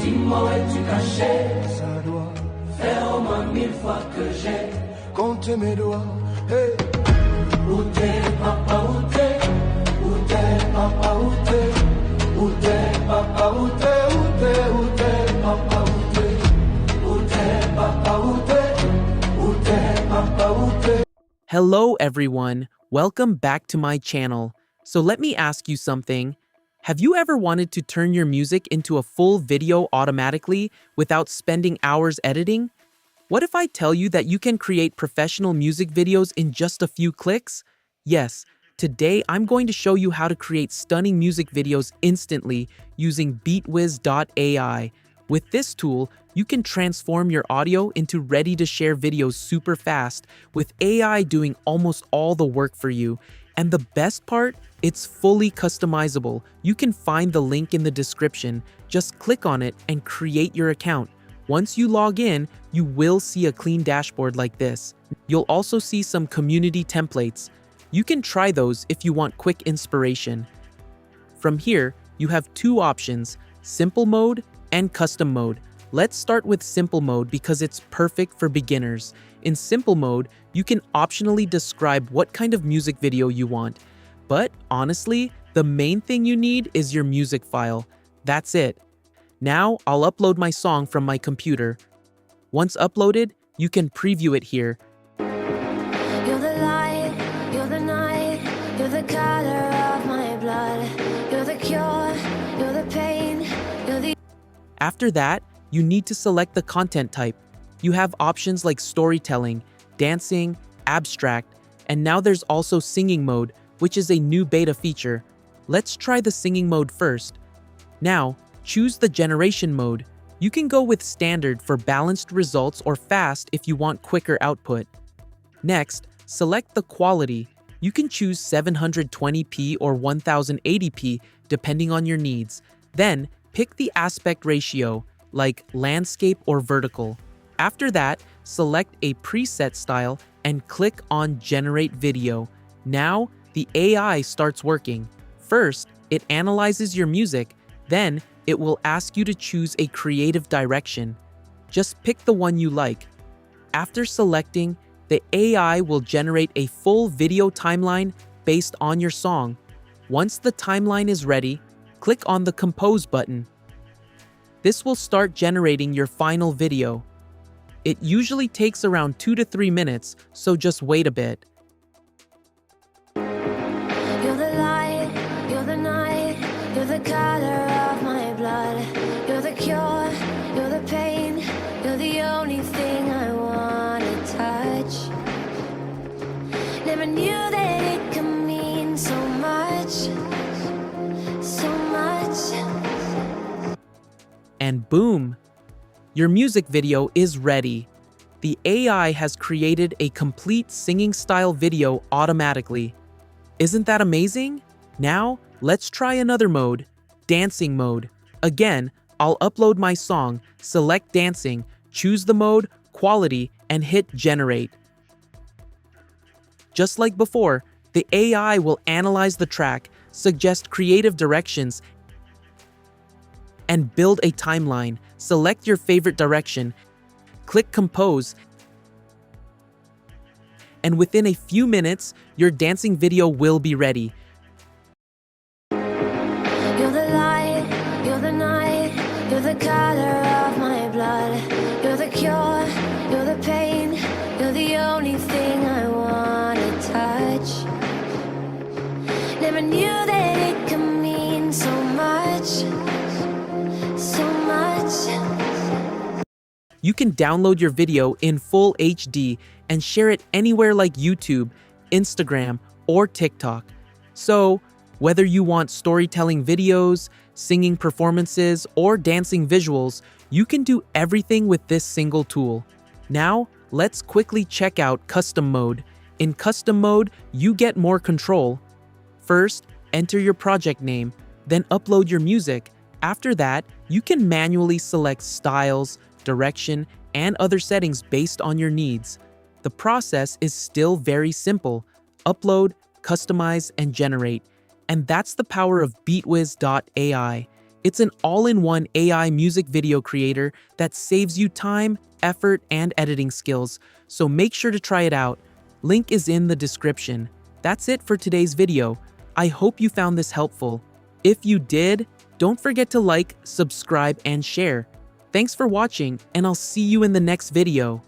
Dis-moi où es-tu caché? Ça doit Faire au moins 1000 fois que j'ai compter mes doigts. Hey. Où t'es, papa, où t'es? Où t'es, papa, où t'es? Où t'es, papa, où t'es? Où t'es, où t'es, papa, où t'es? Où t'es, papa, où t'es? Où t'es, papa, où t'es? Hello everyone, welcome back to my channel. So let me ask you something. Have you ever wanted to turn your music into a full video automatically without spending hours editing? What if I tell you that you can create professional music videos in just a few clicks? Yes, today I'm going to show you how to create stunning music videos instantly using BeatWiz.ai. With this tool, you can transform your audio into ready-to-share videos super fast, with AI doing almost all the work for you. And the best part? It's fully customizable. You can find the link in the description. Just click on it and create your account. Once you log in, you will see a clean dashboard like this. You'll also see some community templates. You can try those if you want quick inspiration. From here, you have two options, simple mode and custom mode. Let's start with simple mode because it's perfect for beginners. In simple mode, you can optionally describe what kind of music video you want. But honestly, the main thing you need is your music file. That's it. Now, I'll upload my song from my computer. Once uploaded, you can preview it here. You're the light, you're the night, you're the color of my blood. You're the cure, you're the pain, you're the... After that, you need to select the content type. You have options like storytelling, dancing, abstract, and now there's also singing mode, which is a new beta feature. Let's try the singing mode first. Now, choose the generation mode. You can go with standard for balanced results or fast if you want quicker output. Next, select the quality. You can choose 720p or 1080p depending on your needs. Then, pick the aspect ratio, like landscape or vertical. After that, select a preset style and click on Generate Video. Now, the AI starts working. First, it analyzes your music, then it will ask you to choose a creative direction. Just pick the one you like. After selecting, the AI will generate a full video timeline based on your song. Once the timeline is ready, click on the Compose button. This will start generating your final video. It usually takes around 2 to 3 minutes, so just wait a bit. You're the light, you're the night, you're the color of my blood. You're the cure, you're the pain, you're the only thing I want to touch. Never knew that it could mean so much, so much. And boom! Your music video is ready. The AI has created a complete singing style video automatically. Isn't that amazing? Now, let's try another mode, dancing mode. Again, I'll upload my song, select dancing, choose the mode, quality, and hit generate. Just like before, the AI will analyze the track, suggest creative directions, and build a timeline. Select your favorite direction, click compose, and within a few minutes, your dancing video will be ready. You're the light, you're the night, you're the color of my blood. You're the cure, you're the pain, you're the only thing I want to touch. Never knew that it could mean so much, so much. You can download your video in full HD and share it anywhere like YouTube, Instagram, or TikTok. So, whether you want storytelling videos, singing performances, or dancing visuals, you can do everything with this single tool. Now, let's quickly check out custom mode. In custom mode, you get more control. First, enter your project name, then upload your music. After that, you can manually select styles, direction, and other settings based on your needs. The process is still very simple. Upload, customize, and generate. And that's the power of BeatWiz.ai. It's an all-in-one AI music video creator that saves you time, effort, and editing skills, so make sure to try it out. Link is in the description. That's it for today's video. I hope you found this helpful. If you did, don't forget to like, subscribe, and share. Thanks for watching, and I'll see you in the next video.